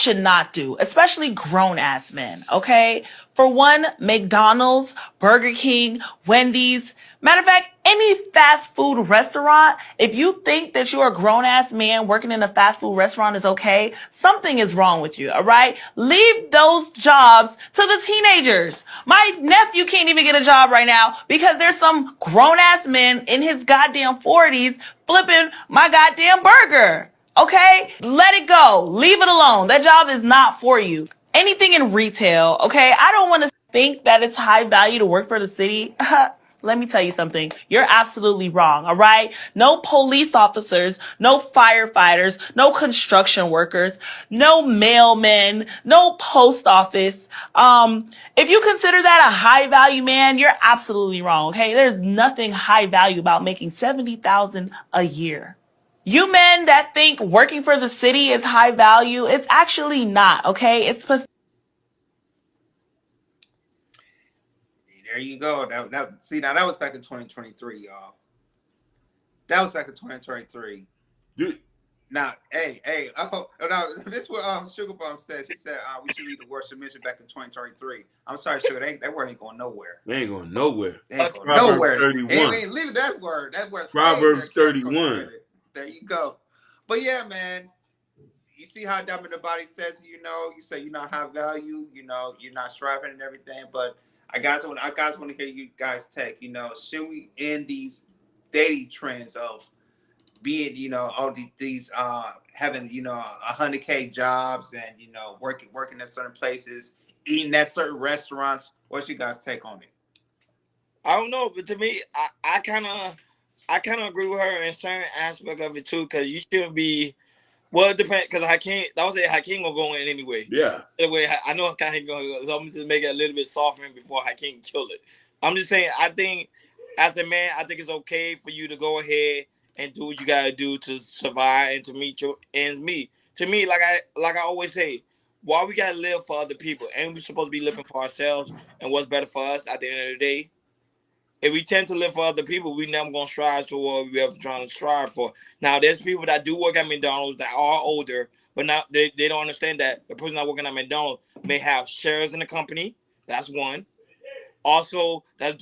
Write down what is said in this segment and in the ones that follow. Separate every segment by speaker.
Speaker 1: should not do, especially grown ass men, okay? For one, McDonald's, Burger King, Wendy's, matter of fact, any fast food restaurant, if you think that you're a grown ass man working in a fast food restaurant is okay, something is wrong with you, all right? Leave those jobs to the teenagers. My nephew can't even get a job right now because there's some grown ass man in his goddamn 40s flipping my goddamn burger. Okay? Let it go. Leave it alone. That job is not for you. Anything in retail, okay? I don't want to think that it's high value to work for the city. Let me tell you something. You're absolutely wrong, all right? No police officers, no firefighters, no construction workers, no mailmen, no post office. If you consider that a high value man, you're absolutely wrong, okay? There's nothing high value about making $70,000 a year. You men that think working for the city is high value, it's actually not, okay? It's
Speaker 2: There you go. See, now that was back in 2023, y'all. That was back in 2023.
Speaker 3: Dude.
Speaker 2: Now, hey, now this is what Sugar Bum says. He said we should read the worship mission back in 2023. I'm sorry, Sugar, that word ain't going nowhere.
Speaker 3: They ain't going nowhere.
Speaker 2: They ain't going
Speaker 3: Proverbs
Speaker 2: nowhere.
Speaker 3: 31.
Speaker 2: Hey, leave that word. That word.
Speaker 3: Proverbs 31.
Speaker 2: There you go. But yeah, man, you see how Dumb in the Body says, you say you're not high value, you're not striving and everything. But I guys want to hear you guys take, should we end these dating trends of being, all these having, 100K jobs and, working at certain places, eating at certain restaurants? What's your guys' take on it?
Speaker 4: I don't know, but to me, I kind of agree with her in certain aspect of it too, because you shouldn't be. Well, it depends, because Hakeem gonna go in anyway.
Speaker 3: Yeah.
Speaker 4: Anyway, I know Hakeem gonna go, so I'm just make it a little bit softer before Hakeem kill it. I'm just saying, I think as a man, I think it's okay for you to go ahead and do what you gotta do to survive and to meet your ends meet. To me, like I always say, why we gotta live for other people, and we supposed to be living for ourselves and what's better for us at the end of the day. If we tend to live for other people, we never gonna strive to what we ever trying to strive for. Now, there's people that do work at McDonald's that are older, but now they don't understand that the person that working at McDonald's may have shares in the company. That's one. Also, also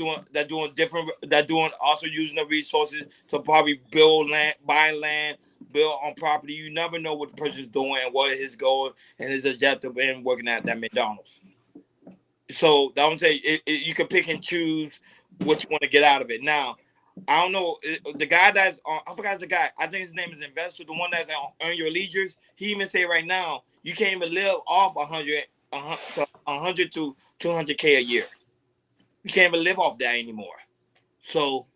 Speaker 4: using the resources to probably build land, buy land, build on property. You never know what the person's doing and what his goal and his objective in working at that McDonald's. So that would say you can pick and choose what you want to get out of it. Now, I don't know the guy that's on. I forgot the guy. I think his name is Investor, the one that's on Earn Your Leisures. He even say right now you can't even live off 100 to 200K a year. You can't even live off that anymore. So,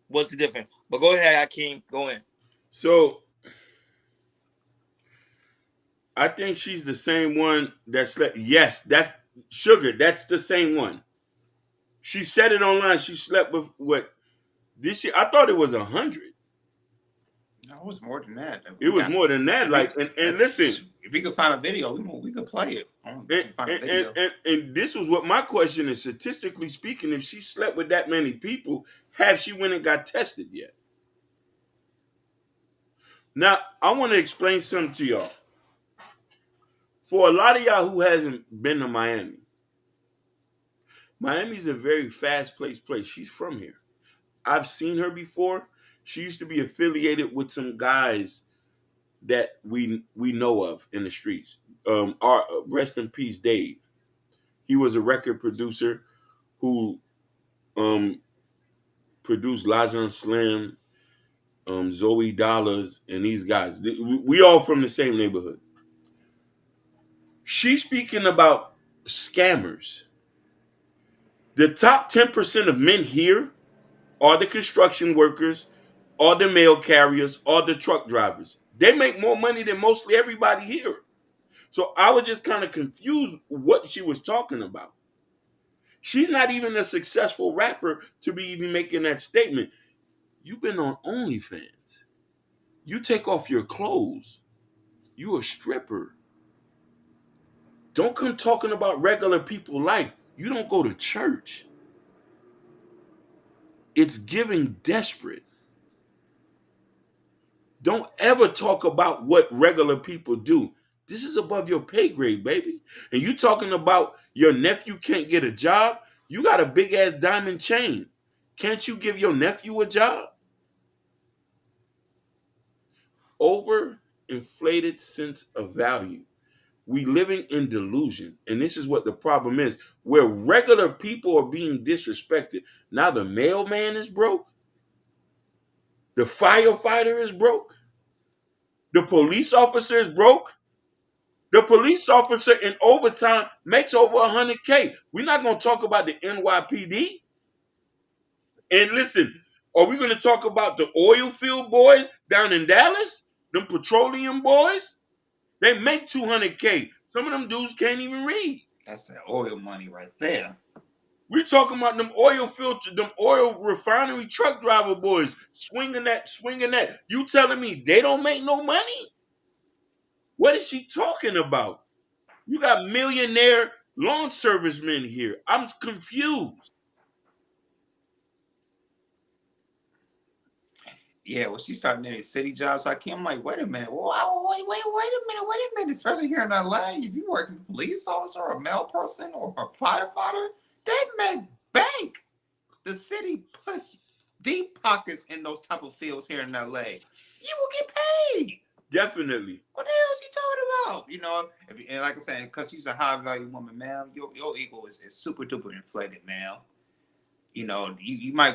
Speaker 4: what's the difference? But go ahead, Hakeem. Go in.
Speaker 3: So, I think she's the same one that slept. Yes, that's Sugar. That's the same one. She said it online. She slept with what this year? I thought it was 100.
Speaker 2: No, it was more than that.
Speaker 3: It was more than that. Like, and listen,
Speaker 2: if we could find a video, we could play it.
Speaker 3: And this was what my question is. Statistically speaking, if she slept with that many people, have she went and got tested yet? Now, I want to explain something to y'all. For a lot of y'all who hasn't been to Miami, Miami's a very fast-paced place. She's from here. I've seen her before. She used to be affiliated with some guys that we know of in the streets. Rest in peace, Dave. He was a record producer who produced Lajon Slim, Zoe Dollars, and these guys. We all from the same neighborhood. She's speaking about scammers. The top 10% of men here are the construction workers, are the mail carriers, are the truck drivers. They make more money than mostly everybody here. So I was just kind of confused what she was talking about. She's not even a successful rapper to be even making that statement. You've been on OnlyFans. You take off your clothes. You a stripper. Don't come talking about regular people life. You don't go to church. It's giving desperate. Don't ever talk about what regular people do. This is above your pay grade, baby. And you talking about your nephew can't get a job? You got a big ass diamond chain. Can't you give your nephew a job? Overinflated sense of value. We living in delusion, and this is what the problem is. Where regular people are being disrespected. Now the mailman is broke. The firefighter is broke. The police officer is broke. The police officer in overtime makes over 100K. We're not going to talk about the NYPD. And listen, are we going to talk about the oil field boys down in Dallas? Them petroleum boys? They make 200K. Some of them dudes can't even read.
Speaker 2: That's that oil money right there.
Speaker 3: We're talking about them oil filter, them oil refinery truck driver boys swinging that. You telling me they don't make no money? What is she talking about? You got millionaire lawn servicemen here. I'm confused.
Speaker 2: Yeah, well, she started getting city jobs. I'm like, wait a minute. Wow, wait a minute. Especially here in LA, if you work as a police officer or a mail person or a firefighter, they make bank. The city puts deep pockets in those type of fields here in LA. You will get paid.
Speaker 3: Definitely.
Speaker 2: What the hell is he talking about? You know, and like I said, because she's a high value woman, ma'am, your ego is super duper inflated, ma'am. You know, you might